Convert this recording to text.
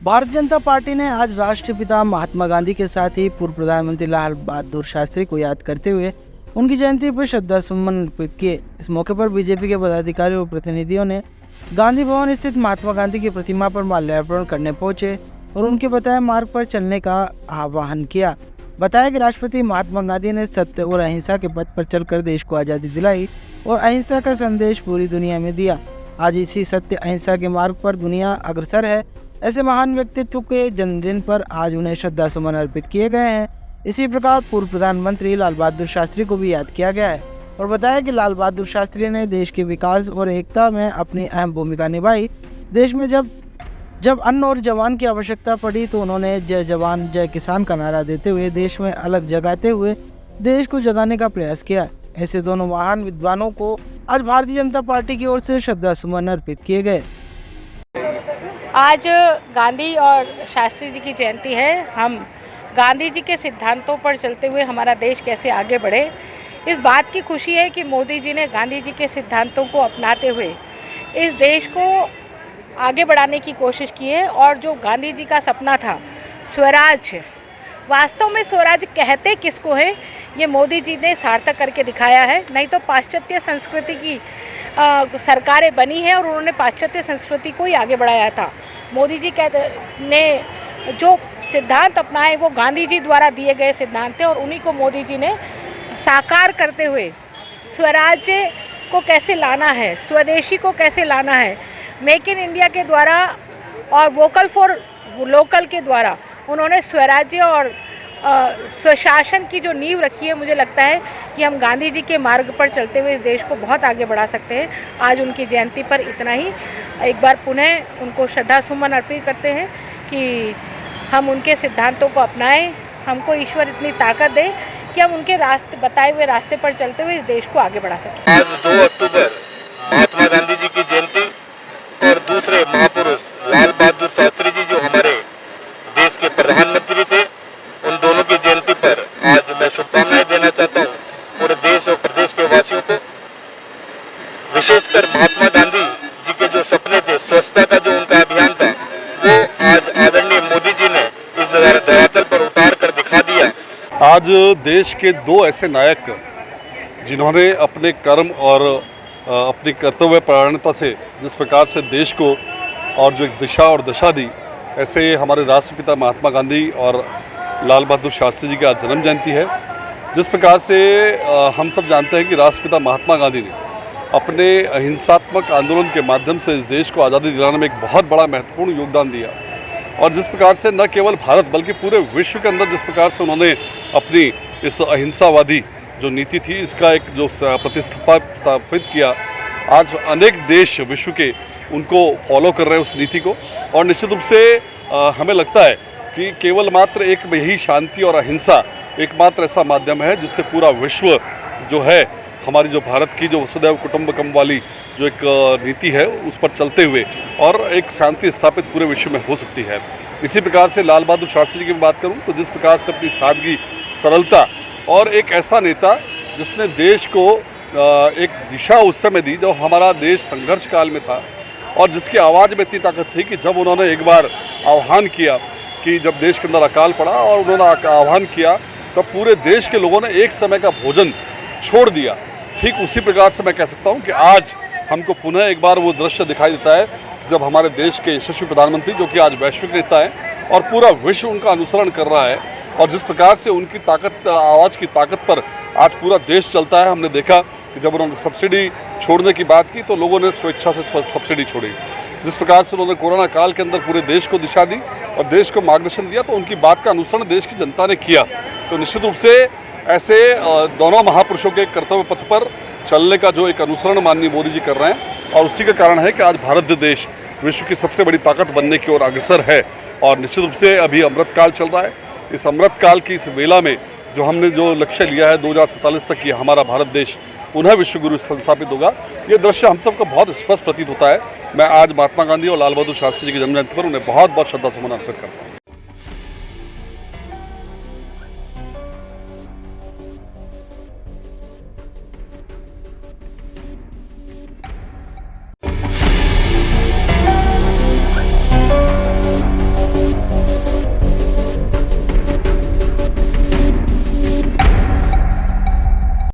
Bharatiya Janata party ने आज राष्ट्रपिता महात्मा गांधी के साथ ही पूर्व प्रधानमंत्री लाल बहादुर शास्त्री को याद करते हुए उनकी जयंती पर श्रद्धा सुमन अर्पित किए। इस मौके पर बीजेपी के पदाधिकारियों और प्रतिनिधियों ने गांधी भवन स्थित महात्मा गांधी की प्रतिमा पर माल्यार्पण करने पहुंचे और उनके बताए मार्ग पर चलने का आह्वान किया। बताया कि राष्ट्रपति महात्मा गांधी ने सत्य और अहिंसा के पथ पर चलकर देश को आज़ादी दिलाई और अहिंसा का संदेश पूरी दुनिया में दिया। आज इसी सत्य अहिंसा के मार्ग पर दुनिया अग्रसर है। ऐसे महान व्यक्तित्व के जन्मदिन पर आज उन्हें श्रद्धा सुमन अर्पित किए गए हैं। इसी प्रकार पूर्व प्रधानमंत्री लाल बहादुर शास्त्री को भी याद किया गया है और बताया कि लाल बहादुर शास्त्री ने देश के विकास और एकता में अपनी अहम भूमिका निभाई। देश में जब अन्न और जवान की आवश्यकता पड़ी तो उन्होंने जय जवान जय किसान का नारा देते हुए देश में अलग जगाते हुए देश को जगाने का प्रयास किया। ऐसे दोनों महान विद्वानों को आज भारतीय जनता पार्टी की ओर से श्रद्धा सुमन अर्पित किए गए। आज गांधी और शास्त्री जी की जयंती है। हम गांधी जी के सिद्धांतों पर चलते हुए हमारा देश कैसे आगे बढ़े, इस बात की खुशी है कि मोदी जी ने गांधी जी के सिद्धांतों को अपनाते हुए इस देश को आगे बढ़ाने की कोशिश की है। और जो गांधी जी का सपना था स्वराज, वास्तव में स्वराज कहते किसको है, ये मोदी जी ने सार्थक करके दिखाया है। नहीं तो पाश्चात्य संस्कृति की सरकारें बनी हैं और उन्होंने पाश्चात्य संस्कृति को ही आगे बढ़ाया था। मोदी जी ने जो सिद्धांत अपनाए वो गांधी जी द्वारा दिए गए सिद्धांत थे और उन्हीं को मोदी जी ने साकार करते हुए स्वराज्य को कैसे लाना है, स्वदेशी को कैसे लाना है, मेक इन इंडिया के द्वारा और वोकल फॉर लोकल के द्वारा उन्होंने स्वराज्य और स्वशासन की जो नींव रखी है। मुझे लगता है कि हम गांधी जी के मार्ग पर चलते हुए इस देश को बहुत आगे बढ़ा सकते हैं। आज उनकी जयंती पर इतना ही। एक बार पुनः उनको श्रद्धा सुमन अर्पित करते हैं कि हम उनके सिद्धांतों को अपनाएं। हमको ईश्वर इतनी ताकत दे कि हम उनके रास्ते बताए हुए रास्ते पर चलते हुए इस देश को आगे बढ़ा सकें। आज 2 अक्टूबर महात्मा गांधी जी की जयंती और दूसरे महापुरुष लाल बहादुर शास्त्री जी जो हमारे देश के प्रधानमंत्री थे, उन दोनों की जयंती पर आज मैं शुभकामनाएं देना चाहता हूं पूरे देश और प्रदेश के वासियों को। विशेषकर महात्मा गांधी जी के जो सपने थे, स्वच्छता का जो उनका अभियान था, वो आज आदरणीय मोदी जी ने इस धरातल पर उतार कर दिखा दिया। आज देश के 2 ऐसे नायक जिन्होंने अपने कर्म और अपनी कर्तव्य परायणता से जिस प्रकार से देश को और जो एक दिशा और दशा दी, ऐसे हमारे राष्ट्रपिता महात्मा गांधी और लाल बहादुर शास्त्री जी की आज जन्म जयंती है। जिस प्रकार से हम सब जानते हैं कि राष्ट्रपिता महात्मा गांधी ने अपने अहिंसात्मक आंदोलन के माध्यम से इस देश को आज़ादी दिलाने में एक बहुत बड़ा महत्वपूर्ण योगदान दिया और जिस प्रकार से न केवल भारत बल्कि पूरे विश्व के अंदर जिस प्रकार से उन्होंने अपनी इस अहिंसावादी जो नीति थी इसका एक जो प्रतिस्थापित किया, आज अनेक देश विश्व के उनको फॉलो कर रहे हैं उस नीति को। और निश्चित रूप से हमें लगता है कि केवल मात्र एक यही शांति और अहिंसा एकमात्र ऐसा माध्यम है जिससे पूरा विश्व जो है हमारी जो भारत की जो वसुधैव कुटुंबकम वाली जो एक नीति है उस पर चलते हुए और एक शांति स्थापित पूरे विश्व में हो सकती है। इसी प्रकार से लाल बहादुर शास्त्री जी की बात करूं तो जिस प्रकार से अपनी सादगी, सरलता और एक ऐसा नेता जिसने देश को एक दिशा उस समय दी जब हमारा देश संघर्ष काल में था और जिसकी आवाज़ में इतनी ताकत थी कि जब उन्होंने एक बार आह्वान किया कि जब देश के अंदर अकाल पड़ा और उन्होंने आह्वान किया तब पूरे देश के लोगों ने एक समय का भोजन छोड़ दिया। ठीक उसी प्रकार से मैं कह सकता हूं कि आज हमको पुनः एक बार वो दृश्य दिखाई देता है जब हमारे देश के यशस्वी प्रधानमंत्री जो कि आज वैश्विक नेता हैं और पूरा विश्व उनका अनुसरण कर रहा है और जिस प्रकार से उनकी ताकत, आवाज़ की ताकत पर आज पूरा देश चलता है। हमने देखा कि जब उन्होंने सब्सिडी छोड़ने की बात की तो लोगों ने स्वेच्छा से सब्सिडी छोड़ी। जिस प्रकार से उन्होंने कोरोना काल के अंदर पूरे देश को दिशा दी और देश को मार्गदर्शन दिया तो उनकी बात का अनुसरण देश की जनता ने किया। तो निश्चित रूप से ऐसे दोनों महापुरुषों के कर्तव्य पथ पर चलने का जो एक अनुसरण माननीय मोदी जी कर रहे हैं और उसी का कारण है कि आज भारत देश विश्व की सबसे बड़ी ताकत बनने की ओर अग्रसर है। और निश्चित रूप से अभी अमृतकाल चल रहा है। इस अमृतकाल की इस वेला में जो हमने जो लक्ष्य लिया है 2047 तक कि हमारा भारत देश पुनः विश्वगुरु संस्थापित होगा, ये दृश्य हम सबको बहुत स्पष्ट प्रतीत होता है। मैं आज महात्मा गांधी और लाल बहादुर शास्त्री जी की जन्म जयंती पर उन्हें बहुत बहुत श्रद्धा सुमन अर्पित करता हूँ।